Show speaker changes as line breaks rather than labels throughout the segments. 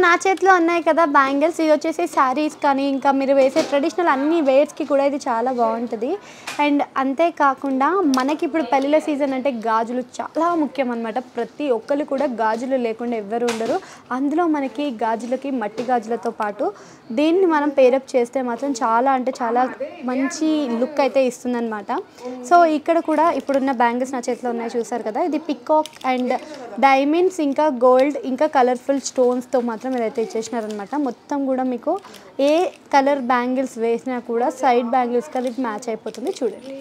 నా చేతిలో ఉన్నాయి కదా బ్యాంగిల్స్, ఇవి వచ్చేసి శారీస్ కానీ ఇంకా మీరు వేసే ట్రెడిషనల్ అన్ని వేర్స్కి కూడా ఇది చాలా బాగుంటుంది. అండ్ అంతేకాకుండా మనకి ఇప్పుడు పెళ్ళిళ్ళ సీజన్ అంటే గాజులు చాలా ముఖ్యం అనమాట. ప్రతి ఒక్కరు కూడా గాజులు లేకుండా ఎవ్వరు ఉండరు. అందులో మనకి గాజులకి మట్టి గాజులతో పాటు దీన్ని మనం పేరప్ చేస్తే మాత్రం చాలా అంటే చాలా మంచి లుక్ అయితే ఇస్తుందన్నమాట. సో ఇక్కడ కూడా ఇప్పుడున్న బ్యాంగిల్స్ నా చేతిలో ఉన్నాయి చూసారు కదా, ఇది పికాక్ అండ్ డైమండ్స్ ఇంకా గోల్డ్ ఇంకా కలర్ఫుల్ స్టోన్స్తో మాత్రం ఇదైతే ఇచ్చేసినారనమాట. మొత్తం కూడా మీకు ఏ కలర్ బ్యాంగిల్స్ వేసినా కూడా సైడ్ బ్యాంగిల్స్ కలిపి మ్యాచ్ అయిపోతుంది చూడండి.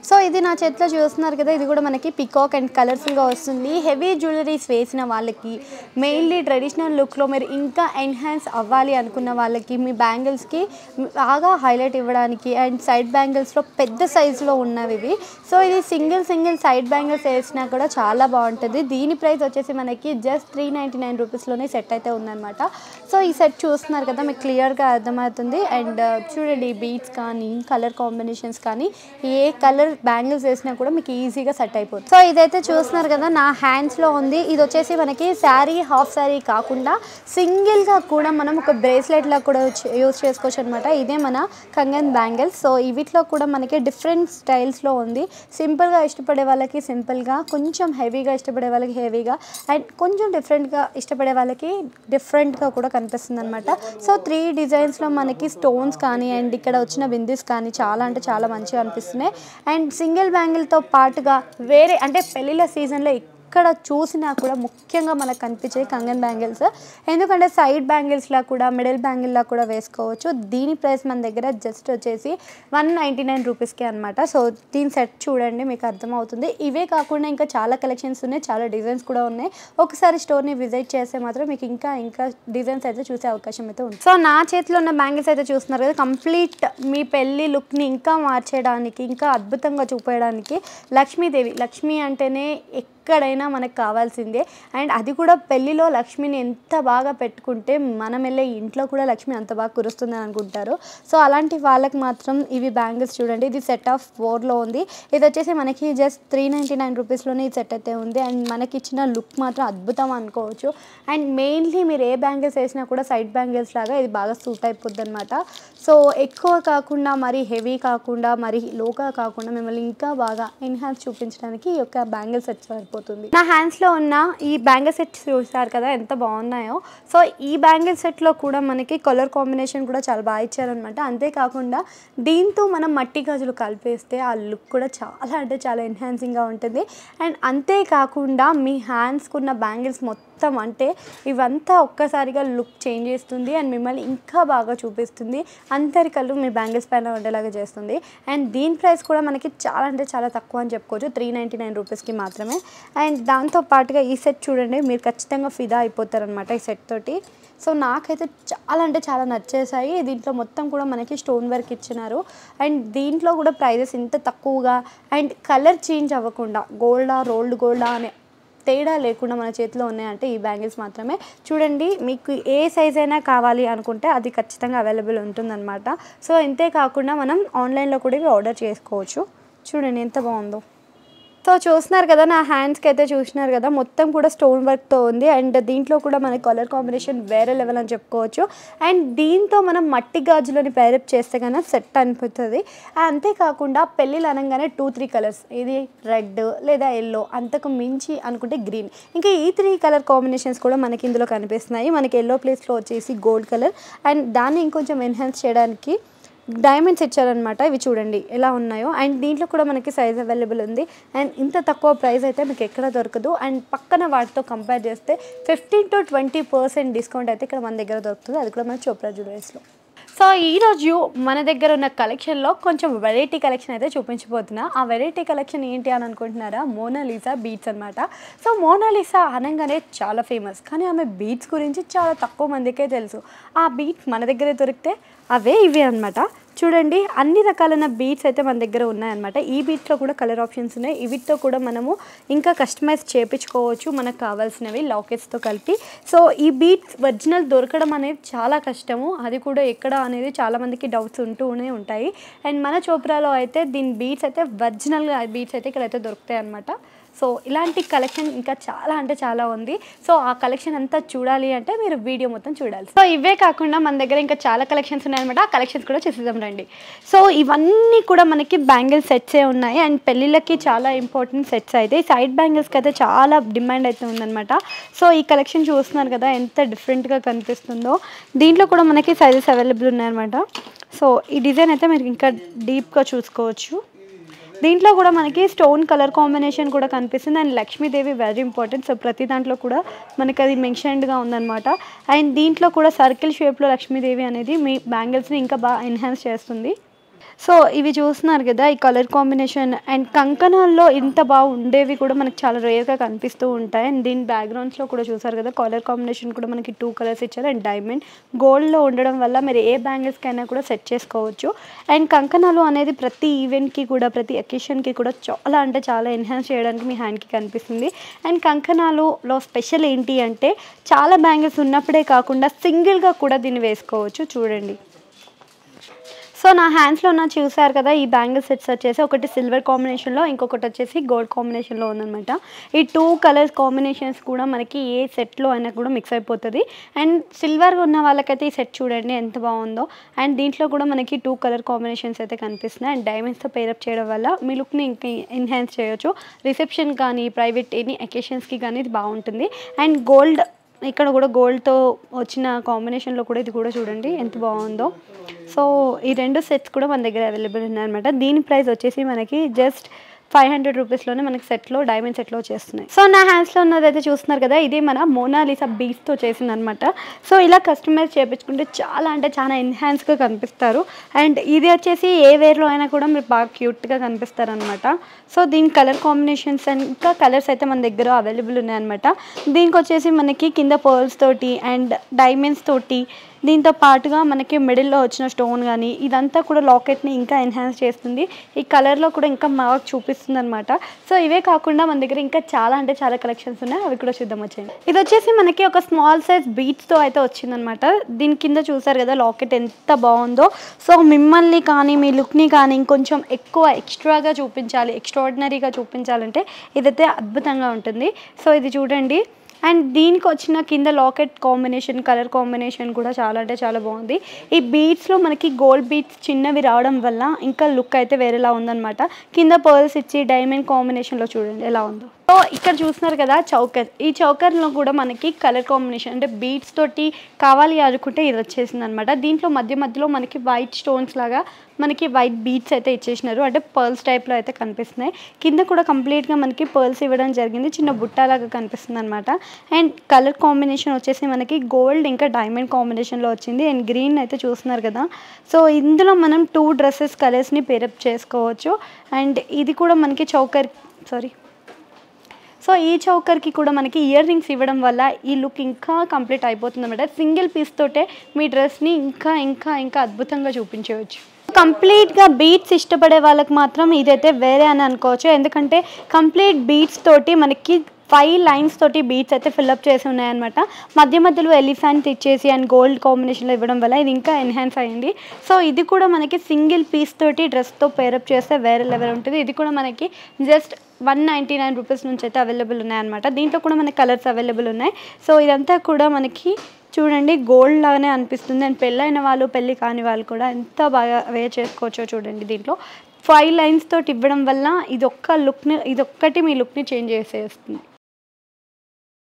సో ఇది నా చేతిలో చూస్తున్నారు కదా, ఇది కూడా మనకి పికాక్ అండ్ కలర్ఫుల్గా వస్తుంది. హెవీ జ్యువెలరీస్ వేసిన వాళ్ళకి, మెయిన్లీ ట్రెడిషనల్ లుక్లో మీరు ఇంకా ఎన్హాన్స్ అవ్వాలి అనుకున్న వాళ్ళకి మీ బ్యాంగిల్స్కి బాగా హైలైట్ ఇవ్వడానికి అండ్ సైడ్ బ్యాంగిల్స్లో పెద్ద సైజులో ఉన్నవి ఇవి. సో ఇది సింగిల్ సైడ్ బ్యాంగిల్స్ వేసినా కూడా చాలా బాగుంటుంది. దీని ప్రైస్ వచ్చేసి మనకి జస్ట్ 399 రూపీస్లోనే సెట్ అయితే ఉందన్నమాట. సో ఈ సెట్ చూస్తున్నారు కదా, మీకు క్లియర్గా అర్థమవుతుంది. అండ్ చూడండి బీడ్స్ కానీ కలర్ కాంబినేషన్స్ కానీ ఏ కలర్ బ్యాంగిల్స్ వేసినా కూడా మీకు ఈజీగా సెట్ అయిపోతుంది. సో ఇదైతే చూస్తున్నారు కదా నా హ్యాండ్స్లో ఉంది. ఇది వచ్చేసి మనకి శారీ హాఫ్ శారీ కాకుండా సింగిల్గా కూడా మనం ఒక బ్రేస్లెట్లా కూడా యూజ్ చేసుకోవచ్చు అనమాట. ఇదే మన కంగన్ బ్యాంగిల్స్. సో వీటిలో కూడా మనకి డిఫరెంట్ స్టైల్స్లో ఉంది. సింపుల్గా ఇష్టపడే వాళ్ళకి సింపుల్గా, కొంచెం హెవీగా ఇష్టపడే వాళ్ళకి హెవీగా అండ్ కొంచెం డిఫరెంట్గా ఇష్టపడే వాళ్ళకి డిఫరెంట్గా కూడా కనిపిస్తుంది అనమాట. సో 3 డిజైన్స్లో మనకి స్టోన్స్ కానీ అండ్ ఇక్కడ వచ్చిన బిందీస్ కానీ చాలా అంటే చాలా మంచిగా అనిపిస్తున్నాయి. అండ్ సింగిల్ బ్యాంగిల్తో పాటుగా వేరే అంటే పెళ్ళిళ్ళ సీజన్లో ఎక్కడ చూసినా కూడా ముఖ్యంగా మనకు కనిపించే కంగన్ బ్యాంగిల్స్. ఎందుకంటే సైడ్ బ్యాంగిల్స్లా కూడా మిడిల్ బ్యాంగిల్లా కూడా వేసుకోవచ్చు. దీని ప్రైస్ మన దగ్గర జస్ట్ వచ్చేసి 199 రూపీస్కే అనమాట. సో దీని సెట్ చూడండి మీకు అర్థమవుతుంది. ఇవే కాకుండా ఇంకా చాలా కలెక్షన్స్ ఉన్నాయి, చాలా డిజైన్స్ కూడా ఉన్నాయి. ఒకసారి స్టోర్ని విజిట్ చేస్తే మాత్రం మీకు ఇంకా డిజైన్స్ అయితే చూసే అవకాశం అయితే ఉంది. సో నా చేతిలో ఉన్న బ్యాంగిల్స్ అయితే చూస్తున్నారు కదా, కంప్లీట్ మీ పెళ్ళి లుక్ని ఇంకా మార్చేయడానికి, ఇంకా అద్భుతంగా చూపేయడానికి లక్ష్మీదేవి. లక్ష్మి అంటేనే ఎక్కడైనా మనకు కావాల్సిందే. అండ్ అది కూడా పెళ్ళిలో లక్ష్మిని ఎంత బాగా పెట్టుకుంటే మనం వెళ్ళే ఇంట్లో కూడా లక్ష్మి అంత బాగా కురుస్తుందని అనుకుంటారు. సో అలాంటి వాళ్ళకి మాత్రం ఇవి బ్యాంగిల్స్ చూడండి. ఇది సెట్ ఆఫ్ 4లో ఉంది. ఇది వచ్చేసి మనకి జస్ట్ 399 రూపీస్లోనే ఈ సెట్ అయితే ఉంది. అండ్ మనకి ఇచ్చిన లుక్ మాత్రం అద్భుతం అనుకోవచ్చు. అండ్ మెయిన్లీ మీరు ఏ బ్యాంగిల్స్ వేసినా కూడా సైడ్ బ్యాంగిల్స్ లాగా ఇది బాగా సూట్ అయిపోద్ది అనమాట. సో ఎక్కువ కాకుండా మరి హెవీ కాకుండా మరి లోగా కాకుండా మిమ్మల్ని ఇంకా బాగా ఎన్హాన్స్ చూపించడానికి ఈ యొక్క బ్యాంగిల్ సెట్ సరిపోతుంది. నా హ్యాండ్స్లో ఉన్న ఈ బ్యాంగిల్ సెట్స్ చూసారు కదా ఎంత బాగున్నాయో. సో ఈ బ్యాంగిల్ సెట్లో కూడా మనకి కలర్ కాంబినేషన్ కూడా చాలా బాగా ఇచ్చారనమాట. అంతేకాకుండా దీంతో మనం మట్టి గాజులు కలిపేస్తే ఆ లుక్ కూడా చాలా అంటే చాలా ఎన్హాన్సింగ్గా ఉంటుంది. అండ్ అంతేకాకుండా మీ హ్యాండ్స్కున్న బ్యాంగిల్స్ మొత్తం అంటే ఇవంతా ఒక్కసారిగా లుక్ చేంజ్ చేస్తుంది అండ్ మిమ్మల్ని ఇంకా బాగా చూపిస్తుంది. అందరి కళ్ళు మీ బ్యాంగిల్స్ పైన ఉండేలాగా చేస్తుంది. అండ్ దీని ప్రైస్ కూడా మనకి చాలా అంటే చాలా తక్కువ అని చెప్పుకోవచ్చు, 399 రూపీస్కి మాత్రమే. అండ్ దాంతో పాటుగా ఈ సెట్ చూడండి, మీరు ఖచ్చితంగా ఫిదా అయిపోతారనమాట ఈ సెట్ తోటి. సో నాకైతే చాలా అంటే చాలా నచ్చేసాయి. దీంట్లో మొత్తం కూడా మనకి స్టోన్ వర్క్ ఇచ్చినారు. అండ్ దీంట్లో కూడా ప్రైజెస్ ఇంత తక్కువగా అండ్ కలర్ చేంజ్ అవ్వకుండా గోల్డా రోల్డ్ గోల్డా అనే తేడా లేకుండా మన చేతిలో ఉన్నాయంటే ఈ బ్యాంగిల్స్ మాత్రమే. చూడండి మీకు ఏ సైజ్ అయినా కావాలి అనుకుంటే అది ఖచ్చితంగా అవైలబుల్ ఉంటుందన్నమాట. సో ఇంతే కాకుండా మనం ఆన్లైన్లో కూడా ఇవి ఆర్డర్ చేసుకోవచ్చు. చూడండి ఎంత బాగుందో. సో చూస్తున్నారు కదా నా హ్యాండ్స్కి అయితే చూసినారు కదా, మొత్తం కూడా స్టోన్ వర్క్తో ఉంది. అండ్ దీంట్లో కూడా మన కలర్ కాంబినేషన్ వేరే లెవెల్ అని చెప్పుకోవచ్చు. అండ్ దీంతో మనం మట్టి గాజులని పేరప్ చేస్తే కన్నా సెట్ అనిపిస్తుంది. అంతేకాకుండా పెళ్ళిళ్ళు అనగానే 2-3 కలర్స్, ఇది రెడ్ లేదా ఎల్లో, అంతకు మించి అనుకుంటే గ్రీన్, ఇంకా ఈ 3 కలర్ కాంబినేషన్స్ కూడా మనకి ఇందులో కనిపిస్తున్నాయి. మనకి ఎల్లో ప్లేస్లో వచ్చేసి గోల్డ్ కలర్ అండ్ దాన్ని ఇంకొంచెం ఎన్హాన్స్ చేయడానికి డైమండ్స్ ఇచ్చారనమాట. ఇవి చూడండి ఎలా ఉన్నాయో. అండ్ దీంట్లో కూడా మనకి సైజ్ అవైలబుల్ ఉంది. అండ్ ఇంత తక్కువ ప్రైస్ అయితే మీకు ఎక్కడ దొరకదు. అండ్ పక్కన వాటితో కంపేర్ చేస్తే 15 to 20% డిస్కౌంట్ అయితే ఇక్కడ మన దగ్గర దొరుకుతుంది, అది కూడా మన చోప్రా జ్యువెలరీస్లో. సో ఈరోజు మన దగ్గర ఉన్న కలెక్షన్లో కొంచెం వెరైటీ కలెక్షన్ అయితే చూపించబోతున్నా. ఆ వెరైటీ కలెక్షన్ ఏంటి అని అనుకుంటున్నారా? మోనాలిసా బీడ్స్ అనమాట. సో మోనాలిసా అనగానే చాలా ఫేమస్, కానీ ఆమె బీడ్స్ గురించి చాలా తక్కువ మందికే తెలుసు. ఆ బీడ్స్ మన దగ్గరే దొరికితే అవే ఇవే అనమాట. చూడండి అన్ని రకాలైన బీడ్స్ అయితే మన దగ్గర ఉన్నాయన్నమాట. ఈ బీడ్స్లో కూడా కలర్ ఆప్షన్స్ ఉన్నాయి. వీటితో కూడా మనము ఇంకా కస్టమైజ్ చేయించుకోవచ్చు మనకు కావాల్సినవి లాకెట్స్తో కలిపి. సో ఈ బీడ్స్ ఒరిజినల్ దొరకడం అనేది చాలా కష్టము, అది కూడా ఎక్కడ అనేది చాలామందికి డౌట్స్ ఉంటూనే ఉంటాయి. అండ్ మన చోప్రాలో అయితే దీని బీడ్స్ అయితే ఒరిజినల్ బీడ్స్ అయితే ఇక్కడైతే దొరుకుతాయి అనమాట. సో ఇలాంటి కలెక్షన్ ఇంకా చాలా అంటే చాలా ఉంది. సో ఆ కలెక్షన్ అంతా చూడాలి అంటే మీరు వీడియో మొత్తం చూడాలి. సో ఇవే కాకుండా మన దగ్గర ఇంకా చాలా కలెక్షన్స్ ఉన్నాయన్నమాట. ఆ కలెక్షన్స్ కూడా చూసేద్దాం రండి. సో ఇవన్నీ కూడా మనకి బ్యాంగిల్ సెట్సే ఉన్నాయి అండ్ పెళ్ళిళ్ళకి చాలా ఇంపార్టెంట్ సెట్స్ అయితే సైడ్ బ్యాంగిల్స్కి అయితే చాలా డిమాండ్ అయితే ఉందన్నమాట. సో ఈ కలెక్షన్ చూస్తున్నారు కదా ఎంత డిఫరెంట్గా కనిపిస్తుందో. దీంట్లో కూడా మనకి సైజెస్ అవైలబుల్ ఉన్నాయన్నమాట. సో ఈ డిజైన్ అయితే మీరు ఇంకా డీప్గా చూసుకోవచ్చు. దీంట్లో కూడా మనకి స్టోన్ కలర్ కాంబినేషన్ కూడా కనిపిస్తుంది and Lakshmidevi very important. So ప్రతి దాంట్లో కూడా మనకి అది మెన్షన్డ్గా ఉందన్నమాట. అండ్ దీంట్లో కూడా సర్కిల్ షేప్లో లక్ష్మీదేవి అనేది మీ బ్యాంగిల్స్ని ఇంకా బాగా ఎన్హాన్స్ చేస్తుంది. సో ఇవి చూస్తున్నారు కదా ఈ కలర్ కాంబినేషన్ అండ్ కంకణాల్లో ఇంత బాగా ఉండేవి కూడా మనకి చాలా రేర్గా కనిపిస్తూ ఉంటాయి. అండ్ దీని బ్యాక్గ్రౌండ్స్లో కూడా చూసారు కదా కలర్ కాంబినేషన్ కూడా మనకి 2 కలర్స్ ఇచ్చారు. అండ్ డైమండ్ గోల్డ్లో ఉండడం వల్ల మీరు ఏ బ్యాంగిల్స్కైనా కూడా సెట్ చేసుకోవచ్చు. అండ్ కంకణాలు అనేది ప్రతి ఈవెంట్కి కూడా ప్రతి అకేషన్కి కూడా చాలా అంటే చాలా ఎన్హాన్స్ చేయడానికి మీ హ్యాండ్కి కనిపిస్తుంది. అండ్ కంకణాలులో స్పెషల్ ఏంటి అంటే చాలా బ్యాంగిల్స్ ఉన్నప్పుడే కాకుండా సింగిల్గా కూడా దీన్ని వేసుకోవచ్చు. చూడండి. సో నా హ్యాండ్స్లో ఉన్న చూసారు కదా ఈ బ్యాంగిల్ సెట్స్ వచ్చేసి ఒకటి సిల్వర్ కాంబినేషన్లో ఇంకొకటి వచ్చేసి గోల్డ్ కాంబినేషన్లో ఉందన్నమాట. ఈ 2 కలర్స్ కాంబినేషన్స్ కూడా మనకి ఏ సెట్లో అయినా కూడా మిక్స్ అయిపోతుంది. అండ్ సిల్వర్ ఉన్న వాళ్ళకైతే ఈ సెట్ చూడండి ఎంత బాగుందో. అండ్ దీంట్లో కూడా మనకి 2 కలర్ కాంబినేషన్స్ అయితే కనిపిస్తున్నాయి. అండ్ డైమండ్స్తో పేరప్ చేయడం వల్ల మీ లుక్ని ఇంకా ఎన్హాన్స్ చేయొచ్చు. రిసెప్షన్ కానీ ప్రైవేట్ ఎనీ అకేషన్స్కి కానీ ఇది బాగుంటుంది. అండ్ గోల్డ్ ఇక్కడ కూడా గోల్డ్తో వచ్చిన కాంబినేషన్లో కూడా ఇది కూడా చూడండి ఎంత బాగుందో. సో ఈ 2 సెట్స్ కూడా మన దగ్గర అవైలబుల్ ఉన్నాయన్నమాట. దీని ప్రైస్ వచ్చేసి మనకి జస్ట్ 500 రూపీస్లోనే మనకి సెట్లో డైమండ్ సెట్లో వచ్చేస్తున్నాయి. సో నా హ్యాండ్స్లో ఉన్నదైతే చూస్తున్నారు కదా ఇది మన మోనాలిసా బీడ్స్తో చేసిందనమాట. సో ఇలా కస్టమైజ్ చేయించుకుంటే చాలా అంటే చాలా ఎన్హాన్స్గా కనిపిస్తారు. అండ్ ఇది వచ్చేసి ఏ వేర్లో అయినా కూడా మీరు బాగా క్యూట్గా కనిపిస్తారు అనమాట. సో దీని కలర్ కాంబినేషన్స్ అండ్ ఇంకా కలర్స్ అయితే మన దగ్గర అవైలబుల్ ఉన్నాయన్నమాట. దీనికి వచ్చేసి మనకి కింద పర్ల్స్ తోటి అండ్ డైమండ్స్ తోటి దీంతో పాటుగా మనకి మిడిల్లో వచ్చిన స్టోన్ కానీ ఇదంతా కూడా లాకెట్ని ఇంకా ఎన్హాన్స్ చేస్తుంది. ఈ కలర్లో కూడా ఇంకా బాగా చూపిస్తుంది అనమాట. సో ఇవే కాకుండా మన దగ్గర ఇంకా చాలా అంటే చాలా కలెక్షన్స్ ఉన్నాయి. అవి కూడా చూద్దాం వచ్చేయండి. ఇది వచ్చేసి మనకి ఒక స్మాల్ సైజ్ బీడ్స్తో అయితే వచ్చిందనమాట. దీని కింద చూసారు కదా లాకెట్ ఎంత బాగుందో. సో మిమ్మల్ని కానీ మీ లుక్ని కానీ ఇంకొంచెం ఎక్కువ ఎక్స్ట్రాగా చూపించాలి ఎక్స్ట్రాడినరీగా చూపించాలంటే ఇదైతే అద్భుతంగా ఉంటుంది. సో ఇది చూడండి. అండ్ దీనికి వచ్చిన కింద లాకెట్ కాంబినేషన్ కలర్ కాంబినేషన్ కూడా చాలా అంటే చాలా బాగుంది. ఈ బీడ్స్లో మనకి గోల్డ్ బీడ్స్ చిన్నవి రావడం వల్ల ఇంకా లుక్ అయితే వేరేలా ఉందన్నమాట. కింద పర్ల్స్ ఇచ్చి డైమండ్ కాంబినేషన్లో చూడండి ఎలా ఉందో. సో ఇక్కడ చూస్తున్నారు కదా చౌకర్. ఈ చౌకర్లో కూడా మనకి కలర్ కాంబినేషన్ అంటే బీడ్స్ తోటి కావాలి అనుకుంటే ఇది వచ్చేసింది అనమాట. దీంట్లో మధ్యలో మనకి వైట్ స్టోన్స్ లాగా మనకి వైట్ బీడ్స్ అయితే ఇచ్చేసినారు. అంటే పర్ల్స్ టైప్లో అయితే కనిపిస్తున్నాయి. కింద కూడా కంప్లీట్గా మనకి పర్ల్స్ ఇవ్వడం జరిగింది. చిన్న బుట్టలాగా కనిపిస్తుంది అనమాట. అండ్ కలర్ కాంబినేషన్ వచ్చేసి మనకి గోల్డ్ ఇంకా డైమండ్ కాంబినేషన్లో వచ్చింది. అండ్ గ్రీన్ అయితే చూస్తున్నారు కదా. సో ఇందులో మనం 2 డ్రెస్సెస్ కలర్స్ని పేరప్ చేసుకోవచ్చు. అండ్ ఇది కూడా మనకి సో ఈ చౌకర్కి కూడా మనకి ఇయర్ రింగ్స్ ఇవ్వడం వల్ల ఈ లుక్ ఇంకా కంప్లీట్ అయిపోతుంది అనమాట. సింగిల్ పీస్ తోటే మీ డ్రెస్ని ఇంకా ఇంకా ఇంకా అద్భుతంగా చూపించవచ్చు. కంప్లీట్గా బీడ్స్ ఇష్టపడే వాళ్ళకి మాత్రం ఇదైతే వేరే అని అనుకోవచ్చు. ఎందుకంటే కంప్లీట్ బీడ్స్ తోటి మనకి 5 లైన్స్ తోటి బీడ్స్ అయితే ఫిల్అప్ చేసి ఉన్నాయన్నమాట. మధ్యలో ఎలిఫెంట్ ఇచ్చేసి అండ్ గోల్డ్ కాంబినేషన్లో ఇవ్వడం వల్ల ఇది ఇంకా ఎన్హాన్స్ అయ్యింది. సో ఇది కూడా మనకి సింగిల్ పీస్ తోటి డ్రెస్తో పేరప్ చేస్తే వేరే లెవెల్ ఉంటుంది. ఇది కూడా మనకి జస్ట్ 199 రూపీస్ నుంచి అయితే అవైలబుల్ ఉన్నాయన్నమాట. దీంట్లో కూడా మనకి కలర్స్ అవైలబుల్ ఉన్నాయి. సో ఇదంతా కూడా మనకి చూడండి గోల్డ్ లాగానే అనిపిస్తుంది. అండ్ పెళ్ళైన వాళ్ళు పెళ్ళి కాని వాళ్ళు కూడా ఎంత బాగా వేర్ చేసుకోవచ్చో చూడండి. దీంట్లో 5 లైన్స్ తోటి ఇవ్వడం వల్ల ఇదొక్కటి మీ లుక్ని చేంజ్ చేసేస్తుంది.